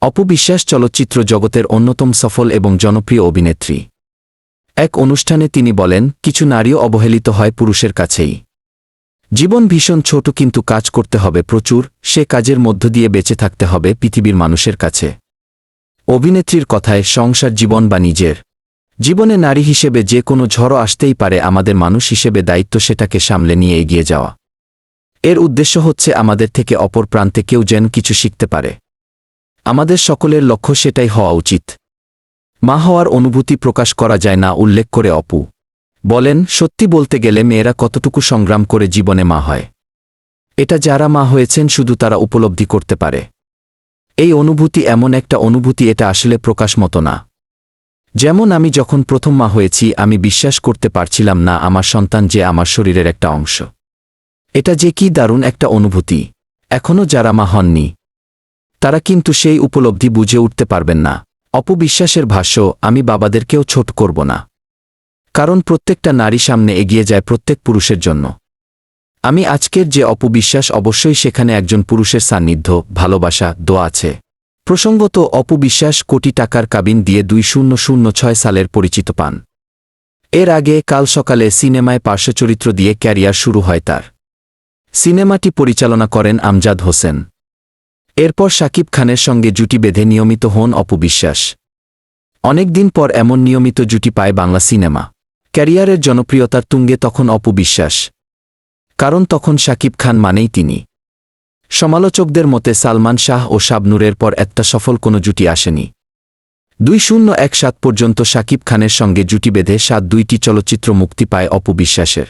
অপু বিশ্বাস চলচ্চিত্র জগতের অন্যতম সফল এবং জনপ্রিয় অভিনেত্রী। এক অনুষ্ঠানে তিনি বলেন, কিছু নারীও অবহেলিত হয় পুরুষের কাছেই। জীবন ভীষণ ছোট, কিন্তু কাজ করতে হবে প্রচুর, সে কাজের মধ্য দিয়ে বেঁচে থাকতে হবে পৃথিবীর মানুষের কাছে। অভিনেত্রীর কথায়, সংসার জীবন বা নিজের জীবনে নারী হিসেবে যে কোনো ঝড়ও আসতেই পারে, আমাদের মানুষ হিসেবে দায়িত্ব সেটাকে সামলে নিয়ে এগিয়ে যাওয়া। এর উদ্দেশ্য হচ্ছে আমাদের থেকে অপর প্রান্তে কেউ যেন কিছু শিখতে পারে। আমাদের সকলের লক্ষ্য সেটাই হওয়া উচিত। মা হওয়ার অনুভূতি প্রকাশ করা যায় না, উল্লেখ করে অপু বলেন, সত্যি বলতে গেলে মেয়েরা কতটুকু সংগ্রাম করে জীবনে মা হয়, এটা যারা মা হয়েছেন শুধু তারা উপলব্ধি করতে পারে। এই অনুভূতি এমন একটা অনুভূতি, এটা আসলে প্রকাশ মতো না। যেমন আমি যখন প্রথম মা হয়েছি, আমি বিশ্বাস করতে পারছিলাম না আমার সন্তান যে আমার শরীরের একটা অংশ। এটা যে কি দারুণ একটা অনুভূতি। এখনও যারা মা হননি তারা কিন্তু সেই উপলব্ধি বুঝে উঠতে পারবেন না। অপু বিশ্বাসের ভাষ্য, আমি বাবাদেরকেও ছোট করব না, কারণ প্রত্যেকটা নারী সামনে এগিয়ে যায় প্রত্যেক পুরুষের জন্য। আমি আজকের যে অপু বিশ্বাস, অবশ্যই সেখানে একজন পুরুষের সান্নিধ্য, ভালোবাসা, দোয়া আছে। প্রসঙ্গত, অপু বিশ্বাস কোটি টাকার কাবিন দিয়ে 2006 সালের পরিচিত পান। এর আগে কাল সকালে সিনেমায় পার্শ্বচরিত্র দিয়ে ক্যারিয়ার শুরু হয় তার। সিনেমাটি পরিচালনা করেন আমজাদ হোসেন। এরপর শাকিব খানের সঙ্গে জুটি বেঁধে নিয়মিত হন অপু বিশ্বাস। অনেকদিন পর এমন নিয়মিত জুটি পায় বাংলা সিনেমা। ক্যারিয়ারের জনপ্রিয়তার তুঙ্গে তখন অপু বিশ্বাস, কারণ তখন শাকিব খান মানেই তিনি। সমালোচকদের মতে সালমান শাহ ও শাবনূরের পর একটা সফল কোনো জুটি আসেনি। 2017 পর্যন্ত শাকিব খানের সঙ্গে জুটি বেঁধে 7 চলচ্চিত্র মুক্তি পায় অপু বিশ্বাসের।